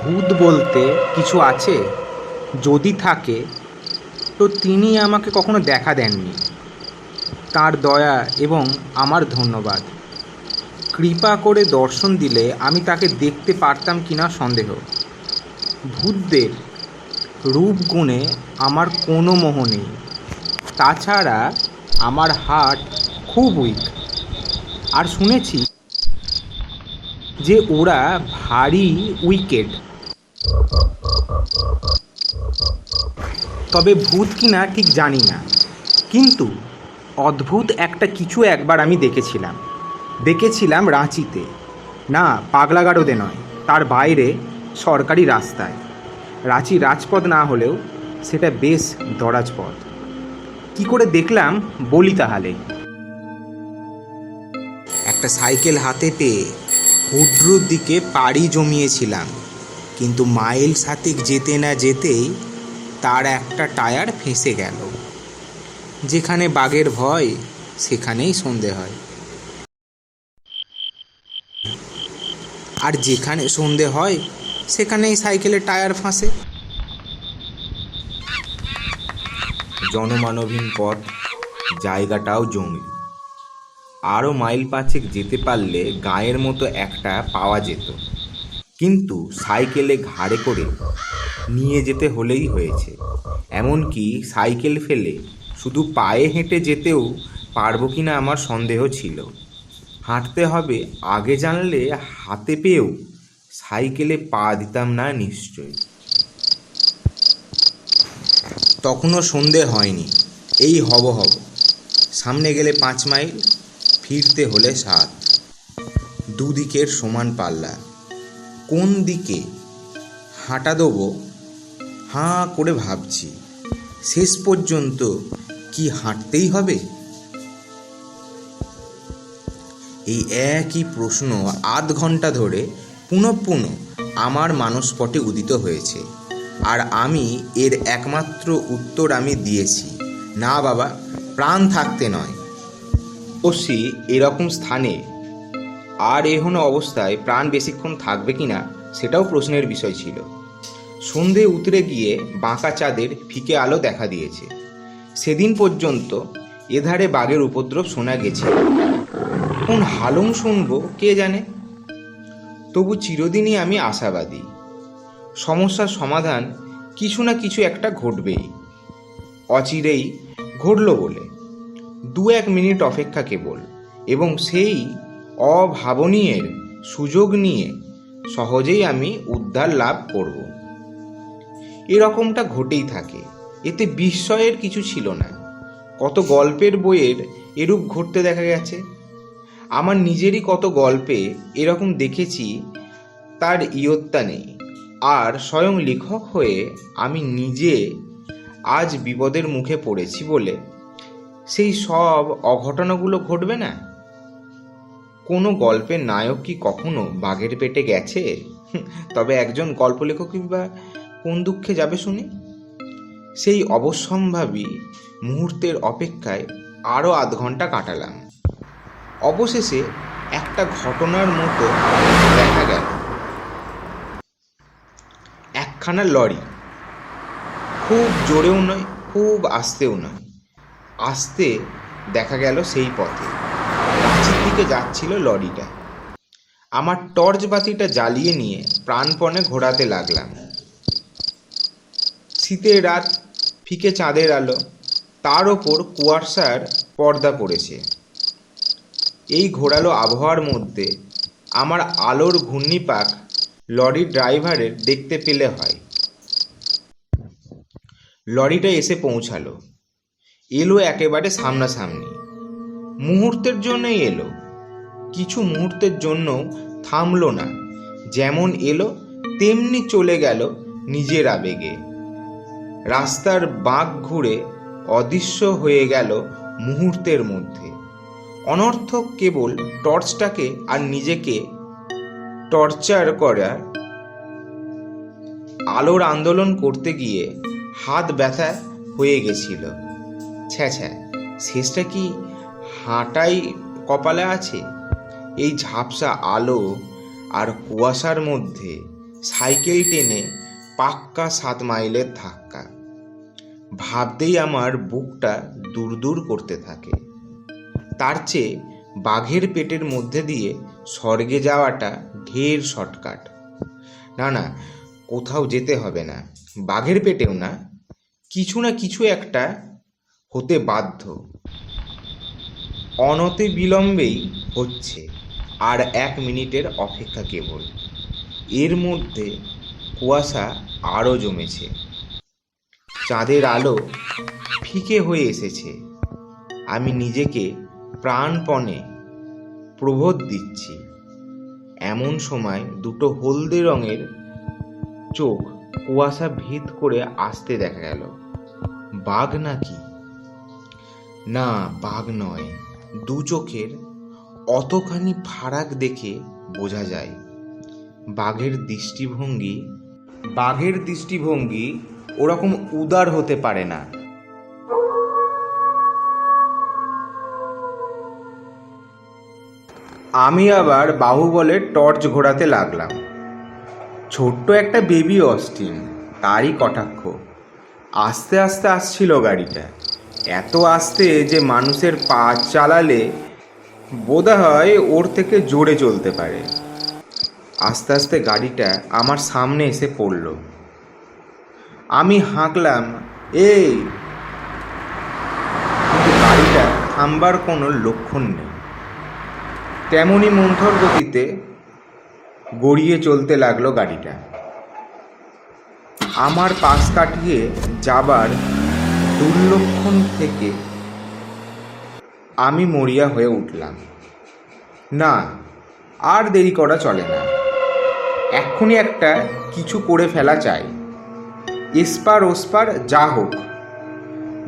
ভূত বলতে কিছু আছে? যদি থাকে তো তিনি আমাকে কখনো দেখা দেননি। তার দয়া এবং আমার ধন্যবাদ। কৃপা করে দর্শন দিলে আমি তাকে দেখতে পারতাম কিনা সন্দেহ। ভূতদের রূপ গুণে আমার কোনো মোহ নেই। তাছাড়া আমার হার্ট খুব উইক, আর শুনেছি যে ওরা ভারী উইকেড। তবে ভূত কিনা ঠিক জানি না, কিন্তু অদ্ভুত একটা কিছু একবার আমি দেখেছিলাম রাঁচিতে। না, পাগলাগারদে নয়, তার বাইরে, সরকারি রাস্তায়। রাঁচি রাজপথ না হলেও সেটা বেশ দরাজ পথ। কী করে দেখলাম বলি তাহলে। একটা সাইকেল হাতে পেয়ে হুড্রুর দিকে পাড়ি জমিয়েছিলাম, কিন্তু মাইল সাতেক যেতে না যেতেই তার একটা টায়ার ফেঁসে গেল। যেখানে বাঘের ভয় সেখানেই সন্ধে হয়, আর যেখানে সন্ধে হয় সেখানেই সাইকেলের টায়ার ফাঁসে। জনমানবহীন পথ, জায়গাটাও জঙ্গলি। আরও মাইল পাঁচেক যেতে পারলে গাঁয়ের মতো একটা পাওয়া যেত, কিন্তু সাইকেলে ঘাড়ে করে নিয়ে যেতে হলেই হয়েছে। এমনকি সাইকেল ফেলে শুধু পায়ে হেঁটে যেতেও পারবো কিনা আমার সন্দেহ ছিল। হাঁটতে হবে আগে জানলে হাতে পেয়েও সাইকেলে পা দিতাম না নিশ্চয়। তখনও সন্ধে হয়নি, এই হব। সামনে গেলে 5 মাইল, ফিরতে হলে 7। দুদিকের সমান পাল্লা। কোন দিকে হাঁটা দেবো হাঁ করে ভাবছি। শেষ পর্যন্ত কি হাঁটতেই হবে? এই একই প্রশ্ন আধ ঘন্টা ধরে পুনঃ আমার মানসপটে উদিত হয়েছে, আর আমি এর একমাত্র উত্তর আমি দিয়েছি, না বাবা, প্রাণ থাকতে নয়। অবশ্যই এরকম স্থানে আর এহনো অবস্থায় প্রাণ বেশিক্ষণ থাকবে কিনা সেটাও প্রশ্নের বিষয় ছিল। সন্ধে উতরে গিয়ে বাঁকা চাঁদের ফিকে আলো দেখা দিয়েছে। সেদিন পর্যন্ত এধারে বাঘের উপদ্রব শোনা গেছে, কোন হালুম শুনবো কে জানে। তবু চিরদিনই আমি আশাবাদী, সমস্যার সমাধান কিছু না কিছু একটা ঘটবেই। অচিরেই ঘটল বলে 2-1 মিনিট অপেক্ষা কেবল, এবং সেই অভাবনীয়ের সুযোগ নিয়ে সহজেই আমি উদ্ধার লাভ করব। এরকমটা ঘটেই থাকে, এতে বিস্ময়ের কিছু ছিল না। কত গল্পের বইয়ের এরূপ ঘটতে দেখা গেছে। আমার নিজেরই কত গল্পে এরকম দেখেছি, তার ইয়ত্তা নেই। আর স্বয়ং লেখক হয়ে আমি নিজে আজ বিপদের মুখে পড়েছি বলে সেই সব অঘটনগুলো ঘটবে না? কোনো গল্পের নায়ক কি কখনো বাঘের পেটে গেছে? তবে একজন গল্প লেখকই বা কোন দুঃখে যাবে শুনি? সেই অবশ্যম্ভাবী মুহূর্তের অপেক্ষায় আরও আধ ঘন্টা কাটালাম। অবশেষে একটা ঘটনার মতো দেখা গেল। একখানা লরি, খুব জোরেও নয় খুব আস্তেও নয়, আস্তে দেখা গেল সেই পথে রাঁচির দিকে যাচ্ছিল লরিটা। আমার টর্চ বাতিটা জ্বালিয়ে নিয়ে প্রাণপণে ঘোরাতে লাগলাম। শীতের রাত, ফিকে চাঁদের আলো, তার ওপর কুয়াশার পর্দা পড়েছে। এই ঘোরালো আবহাওয়ার মধ্যে আমার আলোর ঘূর্ণিপাক লরির ড্রাইভারের দেখতে পেলে হয়। লরিটা এসে পৌঁছালো, এলো একেবারে সামনাসামনি। মুহূর্তের জন্যই এলো, কিছু মুহূর্তের জন্য থামলো না। যেমন এলো তেমনি চলে গেল নিজের আবেগে। রাস্তার বাঁক ঘুরে অদৃশ্য হয়ে গেল মুহূর্তের মধ্যে। অনর্থক কেবল টর্চটাকে আর নিজেকে টর্চার করার আলোর আন্দোলন করতে গিয়ে হাত ব্যথা হয়ে গেছিল। ছ্যা, শেষটা কি হাঁটাই কপালে আছে? এই ঝাপসা আলো আর কুয়াশার মধ্যে সাইকেল টেনে পাক্কা 7 মাইলের ধাক্কা। ভাবতেই আমার বুকটা দূর দূর করতে থাকে। তার চেয়ে বাঘের পেটের মধ্যে দিয়ে স্বর্গে যাওয়াটা ঢের শর্টকাট। না না, কোথাও যেতে হবে না, বাঘের পেটেও না, কিছু না কিছু একটা হতে বাধ্য। অনতি বিলম্বেই হচ্ছে, আর 1 মিনিটের অপেক্ষা কেবল। এর মধ্যে কুয়াশা আরও জমেছে, চাঁদের আলো ফিকে হয়ে এসেছে। আমি নিজেকে প্রাণপণে প্রবোধ দিচ্ছি। এমন সময় দুটো হলদে রঙের চোখ কুয়াশা ভেদ করে আসতে দেখা গেল। বাঘ নাকি? না, বাঘ নয়। দু চোখের অতখানি ফারাক দেখে বোঝা যায় বাঘের দৃষ্টিভঙ্গি ওরকম উদার হতে পারে না। আমি আবার বাহুবলে টর্চ ঘোরাতে লাগলাম। ছোট্ট একটা বেবি অস্টিন, তারই কটাক্ষ। আস্তে আস্তে আসছিল গাড়িটা, এত আস্তে যে মানুষের পা চালালে বোধহয় ওর থেকে জোরে চলতে পারে। আস্তে আস্তে গাড়িটা আমার সামনে এসে পড়ল। আমি হাঁকলাম, এই, কিন্তু গাড়িটা থামবার কোনো লক্ষণ নেই। তেমনই মন্থর গতিতে গড়িয়ে চলতে লাগলো গাড়িটা। আমার পাশ কাটিয়ে যাবার দুর্লক্ষণ থেকে আমি মরিয়া হয়ে উঠলাম। না, আর দেরি করা চলে না, এক্ষুনি একটা কিছু করে ফেলা চাই। এসপার ওসপার যা হোক,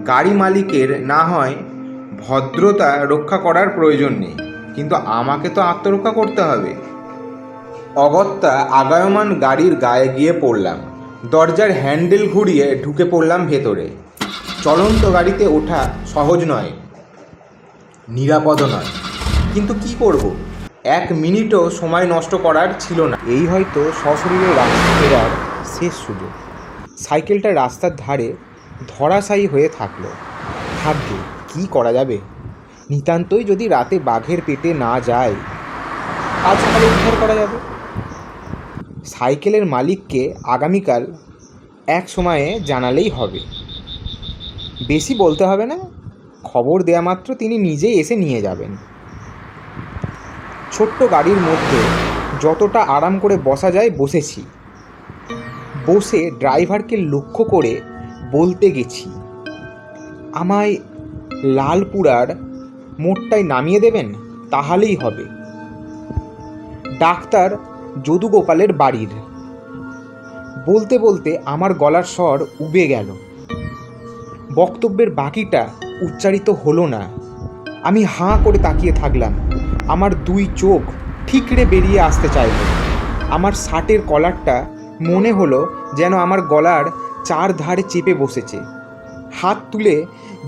গাড়ি মালিকের না হয় ভদ্রতা রক্ষা করার প্রয়োজন নেই, কিন্তু আমাকে তো আত্মরক্ষা করতে হবে। অগত্যা আগায়মান গাড়ির গায়ে গিয়ে পড়লাম। দরজার হ্যান্ডেল ঘুরিয়ে ঢুকে পড়লাম ভেতরে। চলন্ত গাড়িতে ওঠা সহজ নয়, নিরাপদও নয়, কিন্তু কি করব? 1 মিনিটও সময় নষ্ট করার ছিল না। এই হয়তো সশরীরে রাস্তা ফেরার শেষ সুযোগ। সাইকেলটা রাস্তার ধারে ধরাশায়ী হয়ে থাকলো। ভাগ্যে কি করা যাবে? নিতান্তই যদি রাতে বাঘের পেটে না যায়, আজ সকালে উদ্ধার করা যাবে। সাইকেলের মালিককে আগামীকাল এক সময়ে জানালেই হবে। বেশি বলতে হবে না, খবর দেয়া মাত্র তিনি নিজেই এসে নিয়ে যাবেন। ছোট্ট গাড়ির মধ্যে যতটা আরাম করে বসা যায় বসেছি। বসে ড্রাইভারকে লক্ষ্য করে বলতে গেছি, আমায় লালপুরার মোড়টায় নামিয়ে দেবেন, তাহলেই হবে। ডাক্তার যদুগোপালের বাড়ির। বলতে বলতে আমার গলার স্বর উবে গেল। বক্তব্যের বাকিটা উচ্চারিত হলো না। আমি হাঁ করে তাকিয়ে থাকলাম। আমার 2 চোখ ঠিকরে বেরিয়ে আসতে চাইল। আমার শার্টের কলারটা মনে হলো যেন আমার গলার 4 ধারে চেপে বসেছে। হাত তুলে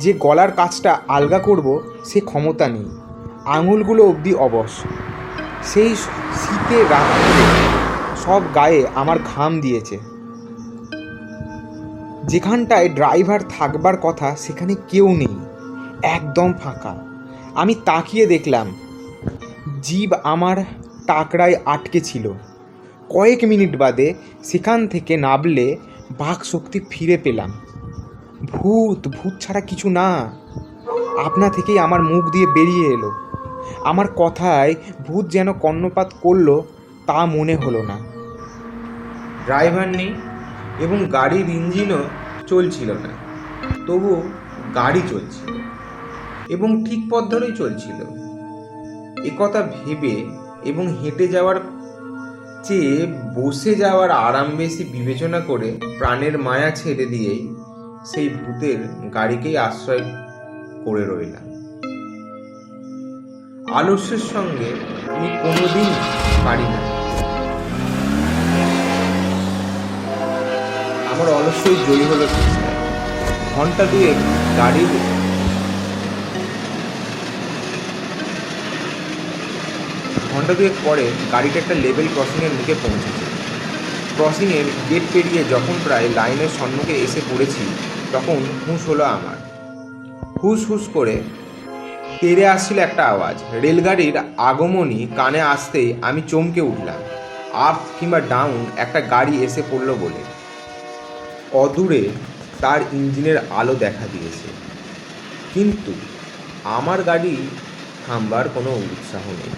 যে গলার কাছটা আলগা করব সে ক্ষমতা নেই, আঙুলগুলো অবধি অবশ। সেই শীতের রাত্রে সব গায়ে আমার ঘাম দিয়েছে। যেখানটায় ড্রাইভার থাকবার কথা সেখানে কেউ নেই, একদম ফাঁকা। আমি তাকিয়ে দেখলাম জিভ আমার টাকরায় আটকে ছিল। কয়েক মিনিট বাদে সেখান থেকে নামলে বাক শক্তি ফিরে পেলাম। ভূত ছাড়া কিছু না, আপনা থেকেই আমার মুখ দিয়ে বেরিয়ে এলো। আমার কথায় ভূত যেন কর্ণপাত করলো তা মনে হলো না। ড্রাইভার নেই এবং গাড়ির ইঞ্জিনও চলছিল না, তবু গাড়ি চলছিল এবং ঠিক পথ ধরেই চলছিল। একথা ভেবে এবং হেঁটে যাওয়ার চেয়ে বসে যাওয়ার আরাম বেশি বিবেচনা করে প্রাণের মায়া ছেড়ে দিয়েই সেই ভূতের গাড়িকেই আশ্রয় করে রইলাম। আলস্যের সঙ্গে আমি কোনোদিন পারি না। আমার অলস্যই জয়ী হলো চেষ্টা। ঘন্টা 2 পরে গাড়িটা একটা লেভেল ক্রসিংয়ের মুখে পৌঁছেছে। ক্রসিংয়ের গেট পেরিয়ে যখন প্রায় লাইনের সম্মুখে এসে পড়েছি তখন হুঁশ হলো আমার। হুস হুস করে তেড়ে আসছিল একটা আওয়াজ। রেলগাড়ির আগমনী কানে আসতেই আমি চমকে উঠলাম। আপ কিংবা ডাউন একটা গাড়ি এসে পড়ল বলে। অদূরে তার ইঞ্জিনের আলো দেখা দিয়েছে, কিন্তু আমার গাড়ি থামবার কোনো উৎসাহ নেই।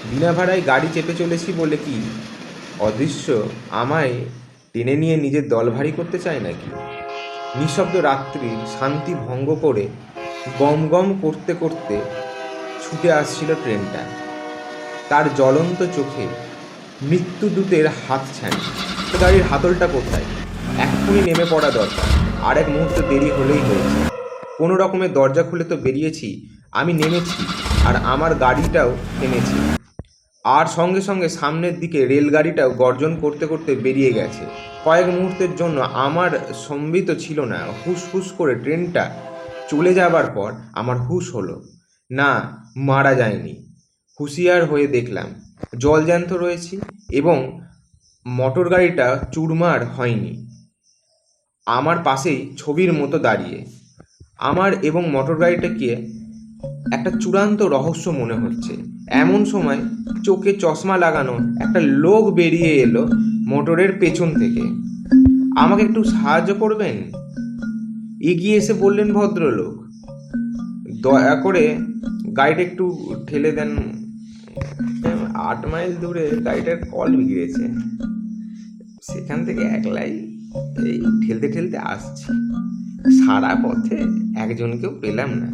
বিনা ভাড়ায় গাড়ি চেপে চলেছি বলে কি অদৃশ্য আমায় টেনে নিয়ে নিজের দল ভারী করতে চায় নাকি? নিঃশব্দ রাত্রির শান্তি ভঙ্গ করে গম গম করতে করতে ছুটে আসছিল ট্রেনটা। তার জ্বলন্ত চোখে মৃত্যুদূতের হাত ছানি। গাড়ির হাতলটা কোথায়? এক্ষুনি নেমে পড়া দরকার। আর এক মুহূর্ত দেরি হলেই হয়েছে। কোনো রকমের দরজা খুলে তো বেরিয়েছি। আমি নেমেছি, আর আমার গাড়িটাও থেমেছে। আর সঙ্গে সঙ্গে সামনের দিকে রেলগাড়িটাও গর্জন করতে করতে বেরিয়ে গেছে। কয়েক মুহূর্তের জন্য আমার সম্বিত ছিল না। হুস হুস করে ট্রেনটা চলে যাবার পর আমার হুঁশ হলো। না, মারা যায়নি। হুঁশিয়ার হয়ে দেখলাম জলজ্যান্ত রয়েছি এবং মোটর গাড়িটা চুরমার হয়নি। আমার পাশেই ছবির মতো দাঁড়িয়ে। আমার এবং মোটর গাড়িটাকে একটা চূড়ান্ত রহস্য মনে হচ্ছে। এমন সময় চোখে চশমা লাগানো একটা লোক বেরিয়ে এলো মোটরের পেছন থেকে। আমাকে একটু সাহায্য করবেন? এগিয়ে এসে বললেন ভদ্রলোক। দয়া করে গাড়িটা একটু ঠেলে দেন। 8 মাইল দূরে গাড়িটার কল বিগড়েছে, সেখান থেকে একলাই এই ঠেলতে ঠেলতে আসছি। সারা পথে একজনকেও পেলাম না,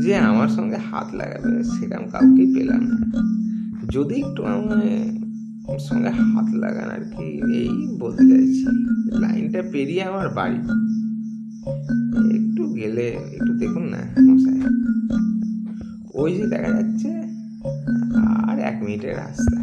যে আমার সঙ্গে হাত লাগাবে সেরকম কাউকেই পেলাম না। যদি একটু আমার সঙ্গে হাত লাগান আর কি, এই বলতে চাইছি। লাইনটা পেরিয়ে আমার বাড়ি, একটু গেলে একটু দেখুন না মশাই। ওই যে দেখা যাচ্ছে, আর 1 মিনিটের রাস্তা।